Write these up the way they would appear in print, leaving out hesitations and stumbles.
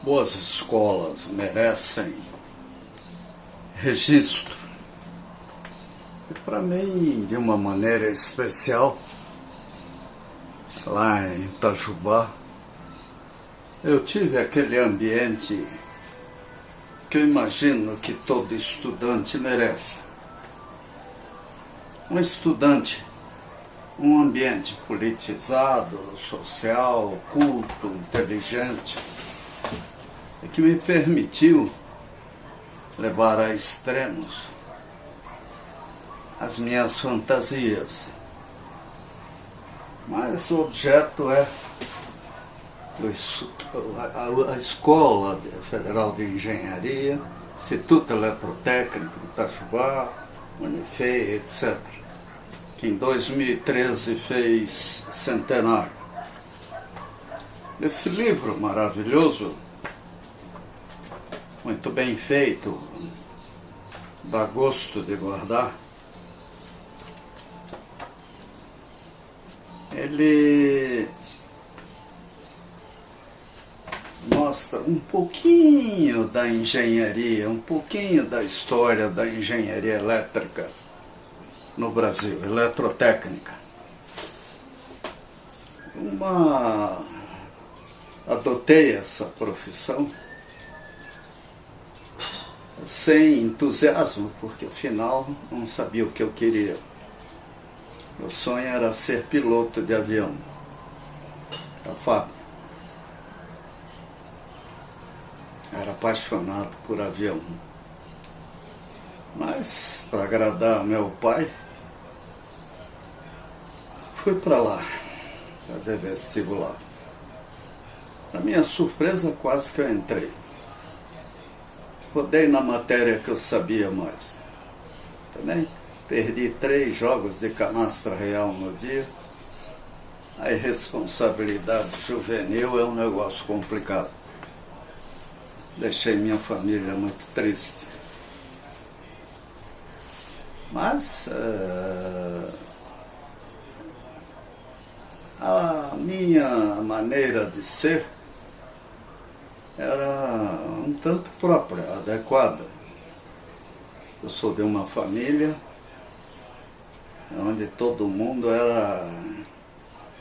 Boas escolas merecem registro. E para mim, de uma maneira especial, lá em Itajubá, eu tive aquele ambiente que eu imagino que todo estudante merece. Um estudante, um ambiente politizado, social, culto, inteligente, e que me permitiu levar a extremos as minhas fantasias. Mas o objeto é a Escola Federal de Engenharia, Instituto Eletrotécnico de Itajubá, Unifei, etc., que em 2013 fez centenário. Esse livro maravilhoso, muito bem feito, dá gosto de guardar, ele mostra um pouquinho da engenharia, um pouquinho da história da engenharia elétrica no Brasil, eletrotécnica. Adotei essa profissão sem entusiasmo, porque afinal não sabia o que eu queria. Meu sonho era ser piloto de avião da fábrica. Era apaixonado por avião. Mas, para agradar meu pai, fui para lá fazer vestibular. Para minha surpresa, quase que eu entrei. Rodei na matéria que eu sabia mais. Também perdi 3 jogos de canastra real no dia. A irresponsabilidade juvenil é um negócio complicado. Deixei minha família muito triste. Mas a minha maneira de ser era um tanto própria, adequada. Eu sou de uma família onde todo mundo era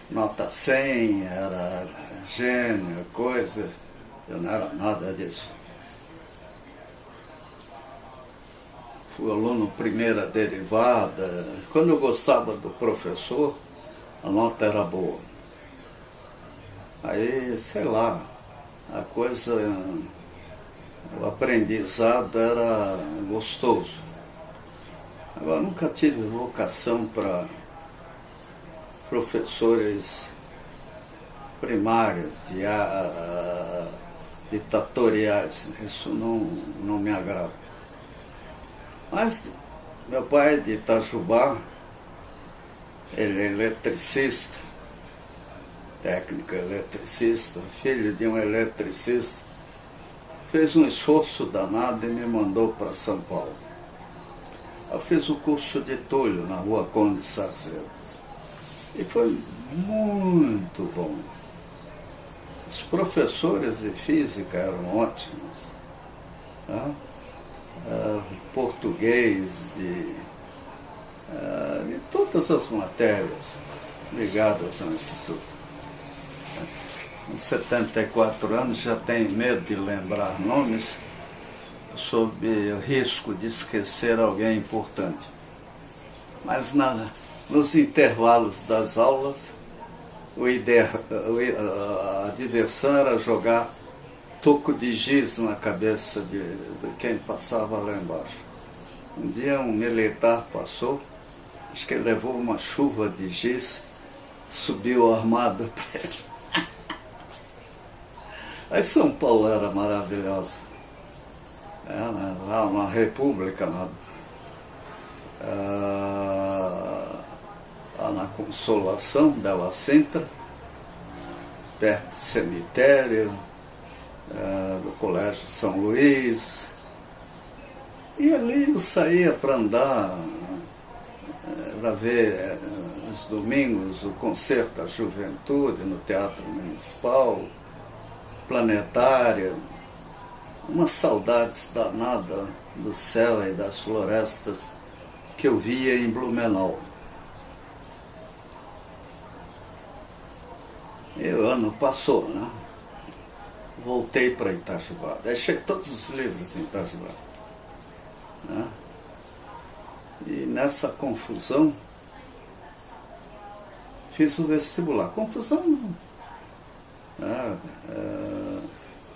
nota 100, era gênio, coisa. Eu não era nada disso. Fui aluno primeira derivada. Quando eu gostava do professor, a nota era boa. Aí, sei lá, a coisa, o aprendizado era gostoso. Agora, nunca tive vocação para professores primários, ditatoriais. Isso não me agrada. Mas meu pai é de Itajubá, ele é eletricista, técnico eletricista, filho de um eletricista, fez um esforço danado e me mandou para São Paulo. Eu fiz o curso de Túlio na Rua Conde Sarzedas e foi muito bom. Os professores de física eram ótimos, né? Português, de todas as matérias ligadas ao Instituto. Com 74 anos já tenho medo de lembrar nomes, sob o risco de esquecer alguém importante. Mas nos intervalos das aulas, a diversão era jogar toco de giz na cabeça de quem passava lá embaixo. Um dia um militar passou, acho que ele levou uma chuva de giz, subiu armado para ele. Aí São Paulo era maravilhosa. Lá na República, lá na Consolação, Bela Sintra, perto do cemitério, do Colégio São Luís. E ali eu saía para andar, para ver aos domingos o Concerto da Juventude no Teatro Municipal, Planetário. Uma saudades danada do céu e das florestas que eu via em Blumenau. E o ano passou, né? Voltei para Itajubá. Deixei todos os livros em Itajubá, né? E nessa confusão fiz o vestibular. Confusão não.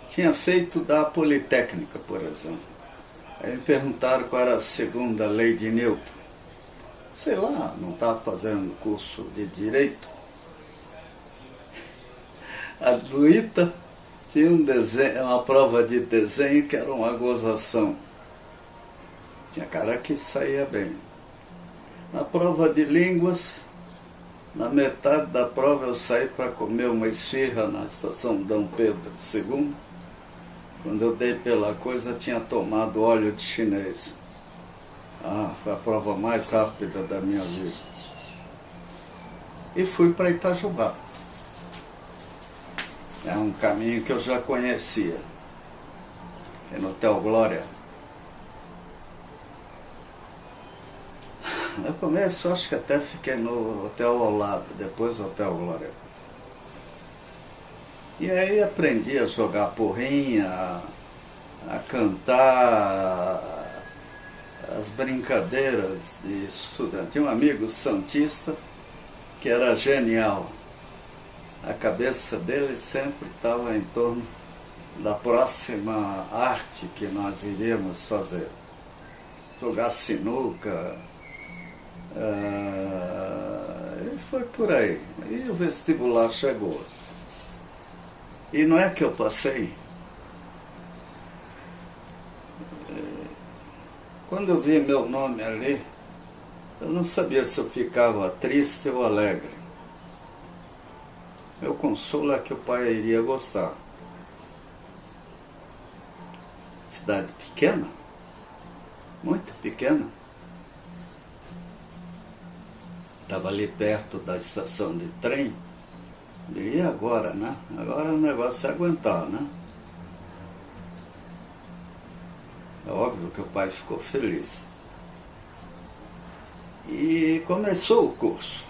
Tinha feito da Politécnica, por exemplo. Aí me perguntaram qual era a segunda lei de Newton. Sei lá, não estava fazendo curso de Direito. A do ITA tinha um desenho, uma prova de desenho que era uma gozação. Tinha cara que saía bem. Na prova de línguas, na metade da prova eu saí para comer uma esfirra na estação Dom Pedro II. Quando eu dei pela coisa, tinha tomado óleo de chinês. Foi a prova mais rápida da minha vida. E fui para Itajubá. É um caminho que eu já conhecia. É no Hotel Glória. No começo, acho que até fiquei no hotel ao lado, depois no Hotel Glória. E aí aprendi a jogar porrinha, a cantar, as brincadeiras de estudante. Tinha um amigo santista que era genial. A cabeça dele sempre estava em torno da próxima arte que nós iríamos fazer. Jogar sinuca. E foi por aí. E o vestibular chegou. E não é que eu passei. Quando eu vi meu nome ali, eu não sabia se eu ficava triste ou alegre. Meu consolo é que o pai iria gostar. Cidade pequena, muito pequena. Estava ali perto da estação de trem. E agora, né? Agora o negócio é aguentar, né? É óbvio que o pai ficou feliz. E começou o curso.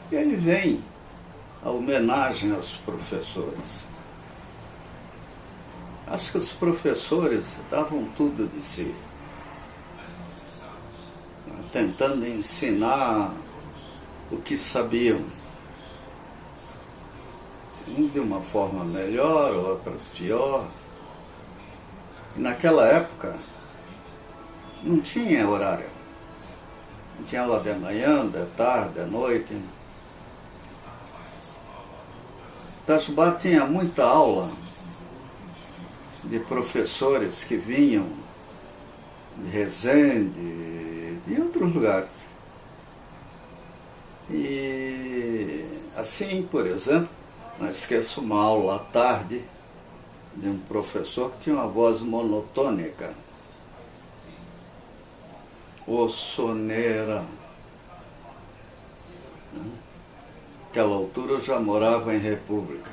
E aí vem a homenagem aos professores. Acho que os professores davam tudo de si, tentando ensinar o que sabiam. Uns de uma forma melhor, outras pior. E naquela época não tinha horário. Não tinha aula de manhã, de tarde, de noite. Itajubá tinha muita aula de professores que vinham de Resende, de outros lugares. E assim, por exemplo, não esqueço uma aula à tarde de um professor que tinha uma voz monotônica. Ô soneira. Naquela altura eu já morava em República.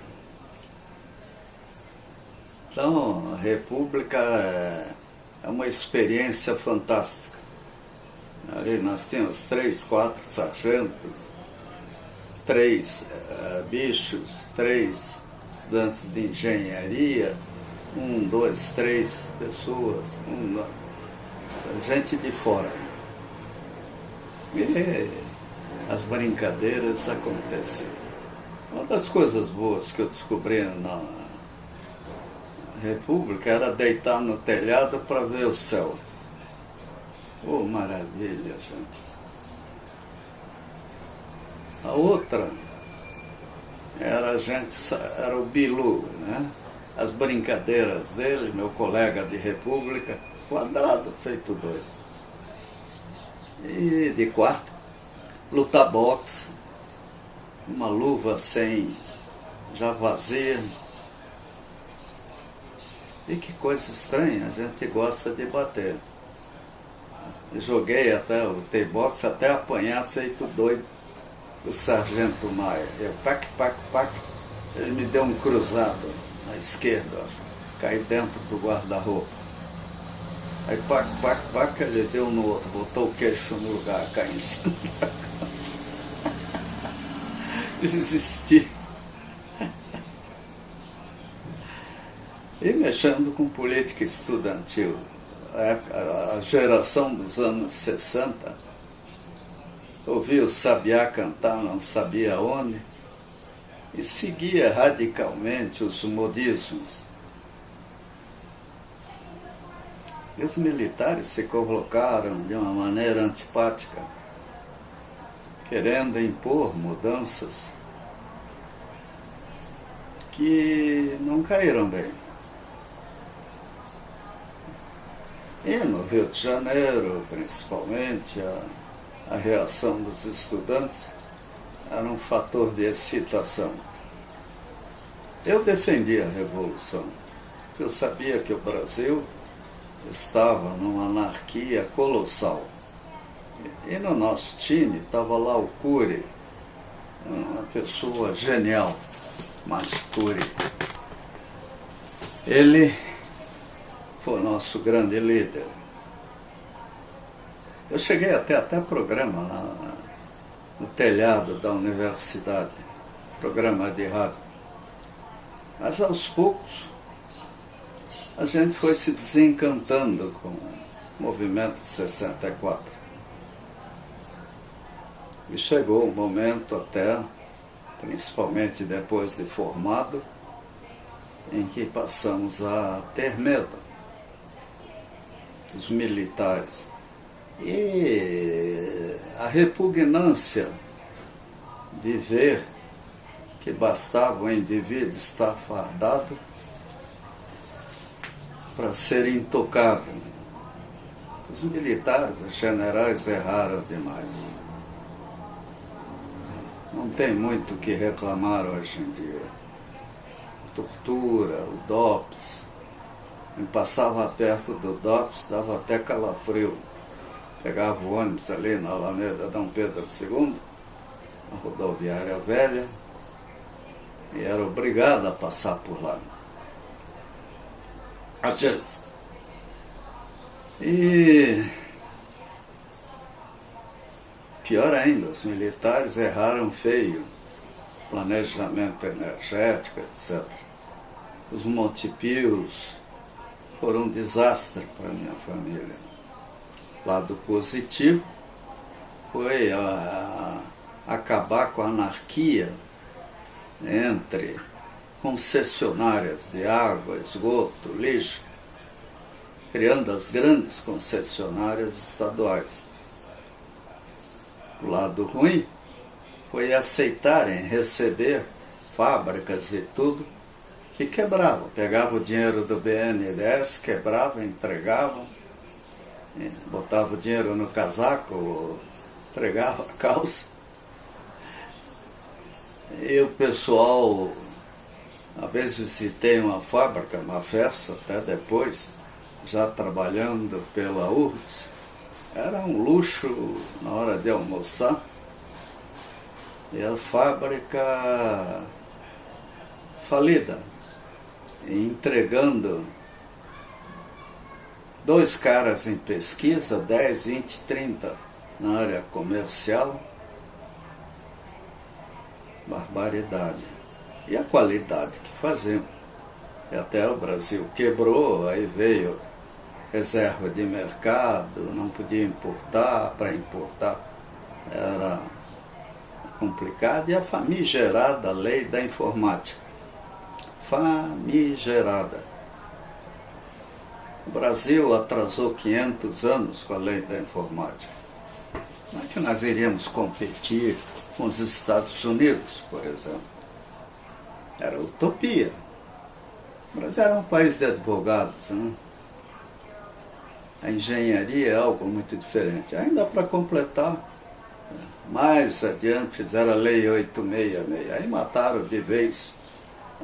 Então, a República é uma experiência fantástica. Ali nós tínhamos 3, 4 sargentos, 3 bichos, 3 estudantes de engenharia, 1, 2, 3 pessoas, gente de fora. E as brincadeiras aconteciam. Uma das coisas boas que eu descobri na República era deitar no telhado para ver o céu. Oh, maravilha, gente. A outra era o Bilu, né? As brincadeiras dele, meu colega de República, quadrado, feito doido. E de quarto, lutar boxe, uma luva sem, já vazia. E que coisa estranha, a gente gosta de bater. Eu joguei até, lutei boxe até apanhar feito doido o sargento Maia. Eu pac, ele me deu um cruzado na esquerda, caí dentro do guarda-roupa. Aí, pac, pac, pac, ele deu no outro, botou o queixo no lugar, caiu em cima da cama. Desisti. E mexendo com política estudantil, a geração dos anos 60, ouvia o Sabiá cantar, não sabia onde, e seguia radicalmente os modismos. E os militares se colocaram de uma maneira antipática, querendo impor mudanças que não caíram bem. E no Rio de Janeiro, principalmente, a reação dos estudantes era um fator de excitação. Eu defendi a Revolução, porque eu sabia que o Brasil estava numa anarquia colossal. E no nosso time estava lá o Cury, uma pessoa genial, mas Cury. Ele foi o nosso grande líder. Eu cheguei até programa no telhado da universidade, programa de rádio. Mas aos poucos a gente foi se desencantando com o movimento de 64. E chegou o momento até, principalmente depois de formado, em que passamos a ter medo dos militares. E a repugnância de ver que bastava o indivíduo estar fardado para ser intocável. Os militares, os generais erraram demais. Não tem muito o que reclamar hoje em dia. Tortura, o DOPS. Quem passava perto do DOPS dava até calafrio. Pegava o ônibus ali na Alameda Dom Pedro II, na rodoviária velha, e era obrigado a passar por lá. Às vezes. E pior ainda, os militares erraram feio, planejamento energético, etc. Os Montepios foram um desastre para a minha família. Lado positivo foi acabar com a anarquia entre concessionárias de água, esgoto, lixo, criando as grandes concessionárias estaduais. O lado ruim foi aceitarem receber fábricas e tudo que quebravam. Pegavam o dinheiro do BNDES, quebravam, entregavam, botava o dinheiro no casaco, entregava a calça. E o pessoal, às vezes visitei uma fábrica, uma festa, até depois, já trabalhando pela URGS, era um luxo na hora de almoçar. E a fábrica falida, entregando 2 caras em pesquisa, 10, 20, 30 na área comercial. Barbaridade. E a qualidade que fazemos. E até o Brasil quebrou, aí veio reserva de mercado, não podia importar, para importar era complicado. E a famigerada lei da informática. Famigerada. O Brasil atrasou 500 anos com a lei da informática. Como é que nós iríamos competir com os Estados Unidos, por exemplo? Era utopia. O Brasil era um país de advogados, né? A engenharia é algo muito diferente. Ainda para completar, mais adiante fizeram a Lei 866, aí mataram de vez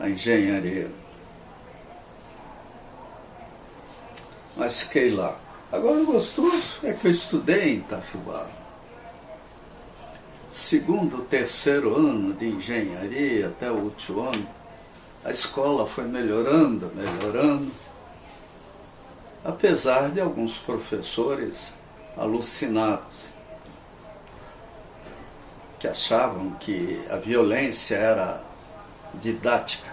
a engenharia. Mas fiquei lá. Agora o gostoso é que eu estudei em Itajubá. Segundo, terceiro ano de engenharia, até o último ano, a escola foi melhorando, melhorando, apesar de alguns professores alucinados, que achavam que a violência era didática.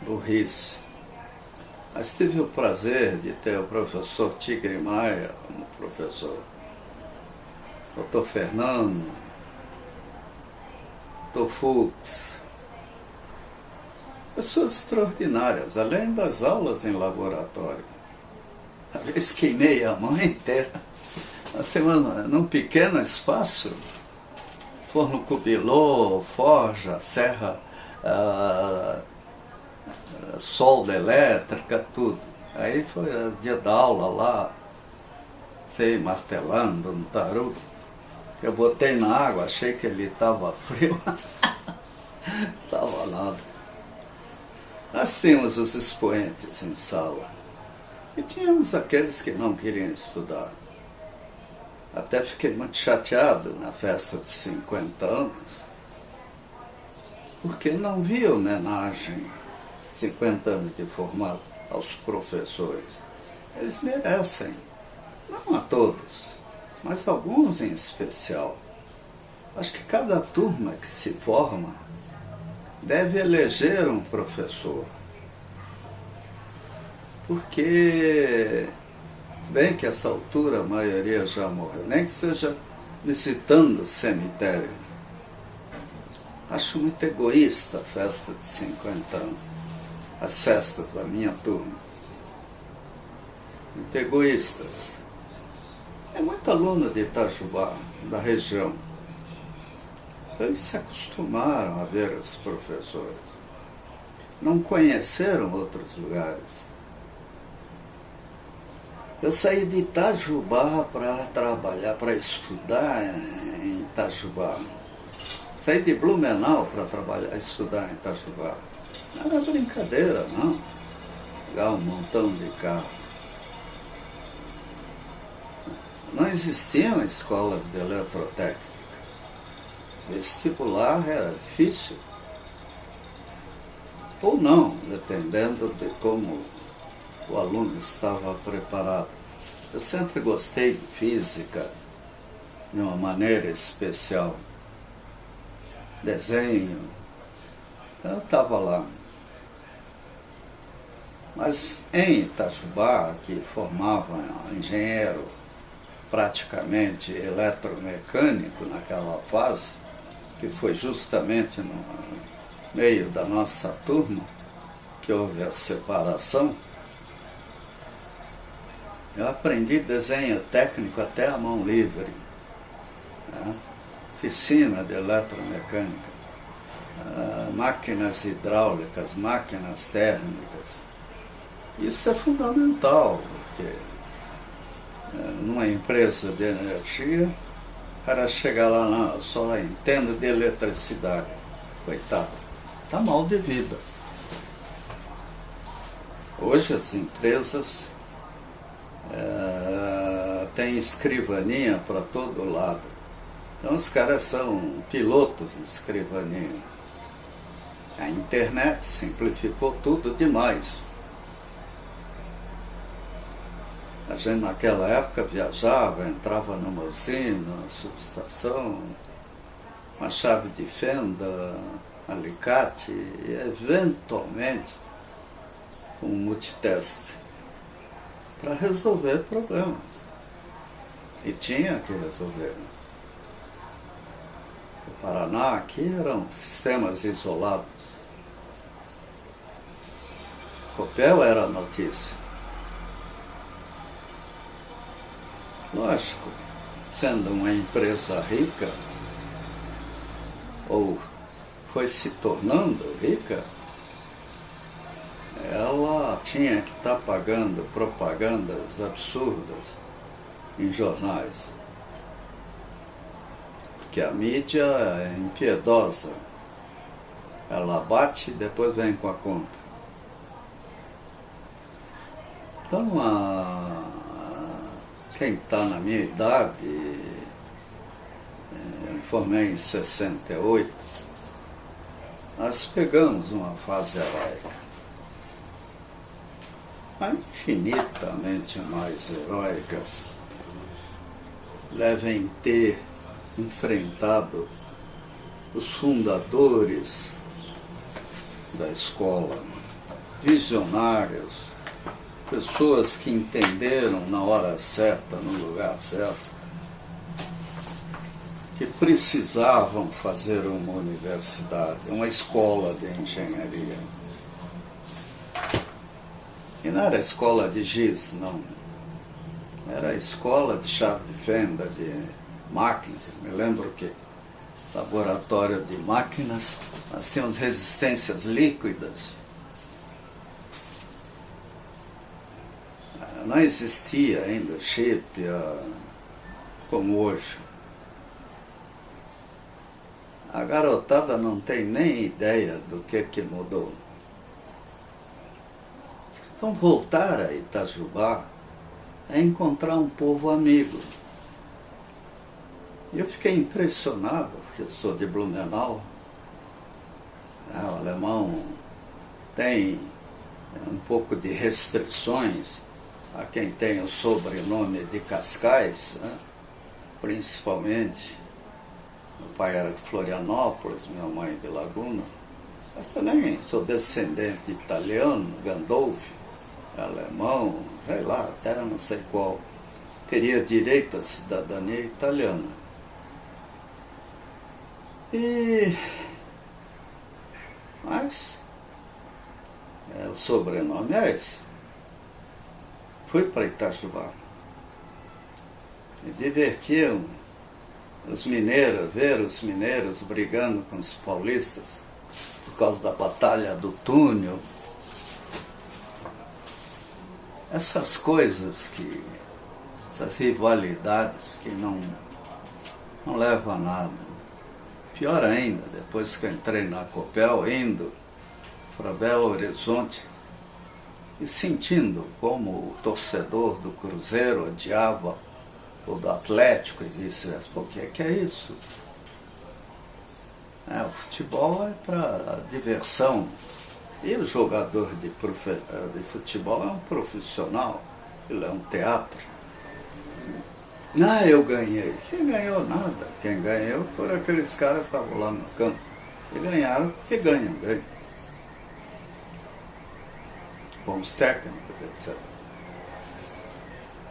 Burrice. Mas tive o prazer de ter o professor Tigre Maia como professor, Dr. Fernando, Dr. Fux, pessoas extraordinárias, além das aulas em laboratório. Uma vez queimei a mão inteira. Nós temos num pequeno espaço, forno cubilô, forja, serra, solda elétrica, tudo. Aí foi o dia da aula lá, sei, martelando no tarugo. Eu botei na água, achei que ele estava frio. Estava nada. Nós tínhamos os expoentes em sala. E tínhamos aqueles que não queriam estudar. Até fiquei muito chateado na festa de 50 anos, porque não vi homenagem, 50 anos de formado, aos professores. Eles merecem, não a todos, mas alguns em especial. Acho que cada turma que se forma deve eleger um professor. Porque, se bem que a essa altura a maioria já morreu, nem que seja visitando o cemitério. Acho muito egoísta a festa de 50 anos, as festas da minha turma. Muito egoístas. É muito aluno de Itajubá, da região. Então eles se acostumaram a ver os professores. Não conheceram outros lugares. Eu saí de Itajubá para trabalhar, para estudar em Itajubá. Saí de Blumenau para trabalhar, estudar em Itajubá. Não era brincadeira, não. Pegar um montão de carro. Não existiam escolas de eletrotécnica. Vestibular era difícil. Ou não, dependendo de como o aluno estava preparado. Eu sempre gostei de física de uma maneira especial. Desenho. Então eu estava lá. Mas em Itajubá, que formava engenheiro praticamente eletromecânico naquela fase, que foi justamente no meio da nossa turma que houve a separação, eu aprendi desenho técnico até a mão livre, né? Oficina de eletromecânica, máquinas hidráulicas, máquinas térmicas. Isso é fundamental, porque numa empresa de energia, o cara chega lá, não, eu só entendo de eletricidade. Coitado, está mal de vida. Hoje as empresas têm escrivaninha para todo lado. Então os caras são pilotos de escrivaninha. A internet simplificou tudo demais. A gente naquela época viajava, entrava numa usina, subestação, uma chave de fenda, alicate, e eventualmente com um multiteste para resolver problemas. E tinha que resolver. O Paraná aqui eram sistemas isolados. Copel era a notícia. Lógico, sendo uma empresa rica, ou foi se tornando rica, ela tinha que estar pagando propagandas absurdas em jornais. Porque a mídia é impiedosa. Ela bate e depois vem com a conta. Então, quem está na minha idade, eu me formei em 68, nós pegamos uma fase heróica, mas infinitamente mais heróicas devem ter enfrentado os fundadores da escola, visionários, pessoas que entenderam na hora certa, no lugar certo, que precisavam fazer uma universidade, uma escola de engenharia. E não era escola de giz, não. Era escola de chave de fenda, de máquinas. Me lembro que laboratório de máquinas, nós tínhamos resistências líquidas. Não existia ainda chip como hoje. A garotada não tem nem ideia do que mudou. Então voltar a Itajubá é encontrar um povo amigo. Eu fiquei impressionado, porque eu sou de Blumenau. O alemão tem um pouco de restrições a quem tem o sobrenome de Cascais, né? Principalmente. Meu pai era de Florianópolis, minha mãe de Laguna. Mas também sou descendente italiano, Gandolfi, alemão, sei lá, até não sei qual. Teria direito à cidadania italiana. Mas o sobrenome é esse. Fui para Itajubá. Me divertiam os mineiros, ver os mineiros brigando com os paulistas por causa da Batalha do Túnel. Essas coisas essas rivalidades que não levam a nada. Pior ainda, depois que eu entrei na Copel, indo para Belo Horizonte e sentindo como o torcedor do Cruzeiro odiava o do Atlético e vice-versa. Por que é isso? O futebol é para diversão. E o jogador de futebol é um profissional, ele é um teatro. Eu ganhei. Quem ganhou nada? Quem ganhou foram aqueles caras que estavam lá no campo. E ganharam porque ganham. Bons técnicos, etc.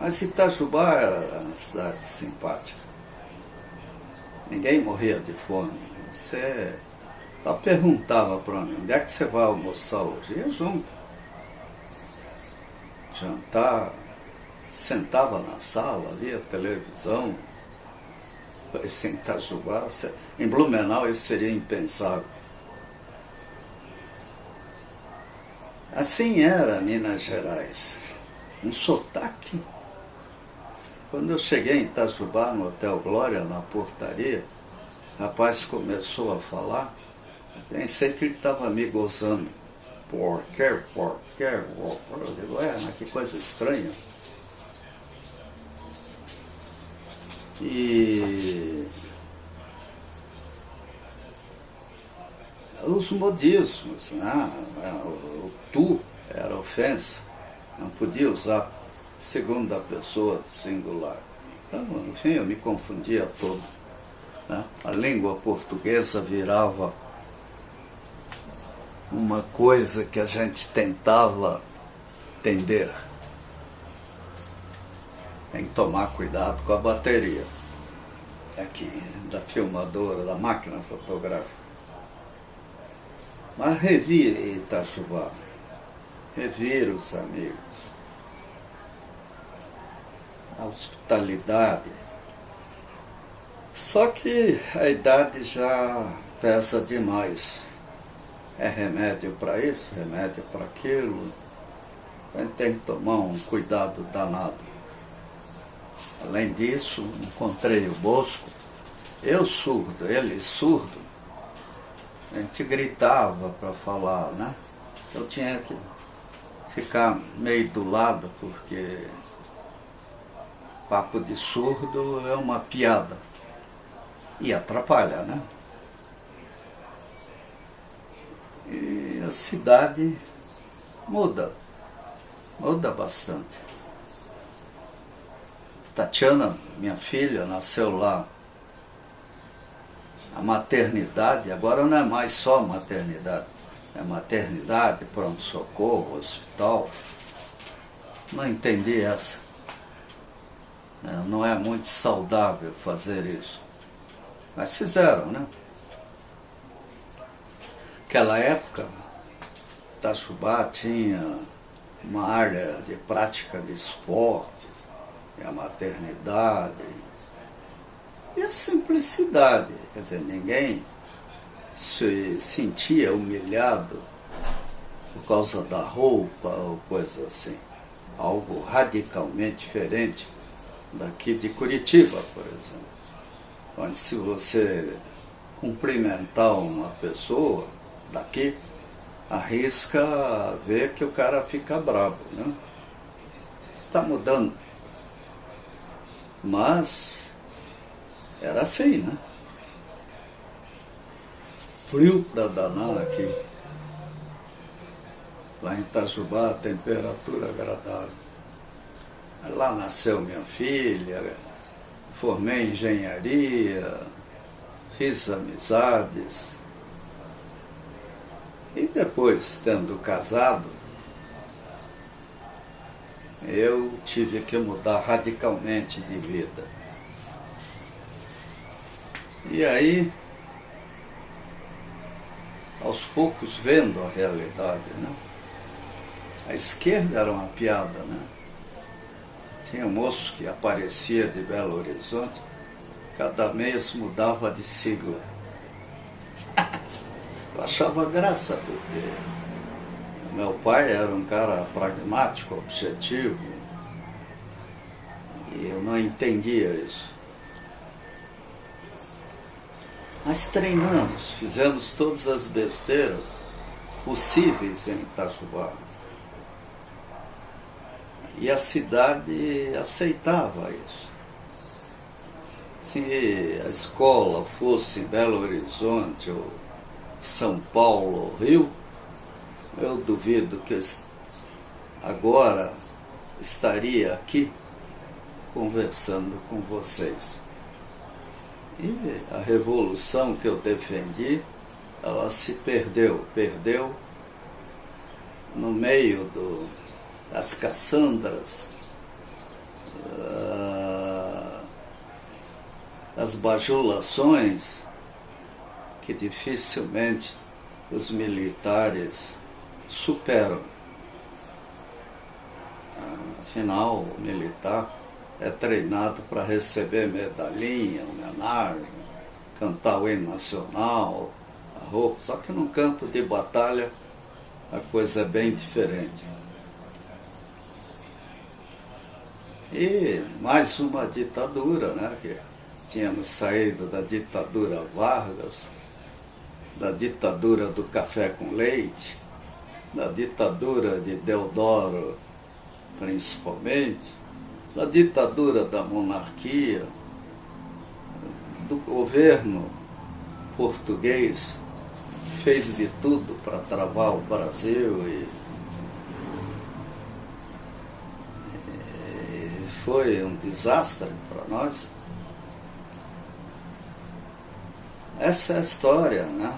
Mas Itajubá era uma cidade simpática. Ninguém morria de fome. Você só perguntava para mim, onde é que você vai almoçar hoje? Ia junto. Jantar, sentava na sala, via televisão. Em Itajubá, em Blumenau isso seria impensável. Assim era Minas Gerais. Um sotaque. Quando eu cheguei em Itajubá, no Hotel Glória, na portaria, o rapaz começou a falar, pensei que ele estava me gozando. Por quê? Eu digo, mas que coisa estranha. E os modismos, né? O tu era ofensa, não podia usar segunda pessoa singular. Então, enfim, eu me confundia todo. Né? A língua portuguesa virava uma coisa que a gente tentava entender. Tem que tomar cuidado com a bateria aqui, da filmadora, da máquina fotográfica. Mas revire Itajubá, revire os amigos, a hospitalidade. Só que a idade já pesa demais. É remédio para isso, remédio para aquilo. A gente tem que tomar um cuidado danado. Além disso, encontrei o Bosco, eu surdo, ele surdo. A gente gritava para falar, né? Eu tinha que ficar meio do lado, porque papo de surdo é uma piada. E atrapalha, né? a cidade muda bastante. Tatiana, minha filha, nasceu lá. A maternidade, agora não é mais só maternidade, é maternidade, pronto-socorro, hospital. Não entendi essa. Não é muito saudável fazer isso. Mas fizeram, né? Naquela época, Itajubá tinha uma área de prática de esportes, a maternidade e a simplicidade. Quer dizer, ninguém se sentia humilhado por causa da roupa ou coisa assim. Algo radicalmente diferente daqui de Curitiba, por exemplo. Onde se você cumprimentar uma pessoa daqui, arrisca ver que o cara fica bravo, né? Está mudando. Mas era assim, né? Frio para danar aqui. Lá em Itajubá, temperatura agradável. Lá nasceu minha filha, formei em engenharia, fiz amizades. E depois, tendo casado, eu tive que mudar radicalmente de vida. E aí, aos poucos, vendo a realidade, né? A esquerda era uma piada, né? Tinha um moço que aparecia de Belo Horizonte, cada mês mudava de sigla. Eu achava graça, porque meu pai era um cara pragmático, objetivo, e eu não entendia isso. Mas treinamos, fizemos todas as besteiras possíveis em Itajubá. E a cidade aceitava isso. Se a escola fosse em Belo Horizonte, ou São Paulo, ou Rio, eu duvido que agora estaria aqui conversando com vocês. E a revolução que eu defendi, ela se perdeu no meio das Cassandras, das bajulações que dificilmente os militares superam. Afinal, o militar é treinado para receber medalhinha, homenagem, cantar o hino nacional, a roupa, só que no campo de batalha a coisa é bem diferente. E mais uma ditadura, né? Que tínhamos saído da ditadura Vargas, da ditadura do café com leite, da ditadura de Deodoro, principalmente, da ditadura da monarquia, do governo português, que fez de tudo para travar o Brasil e foi um desastre para nós. Essa é a história, né?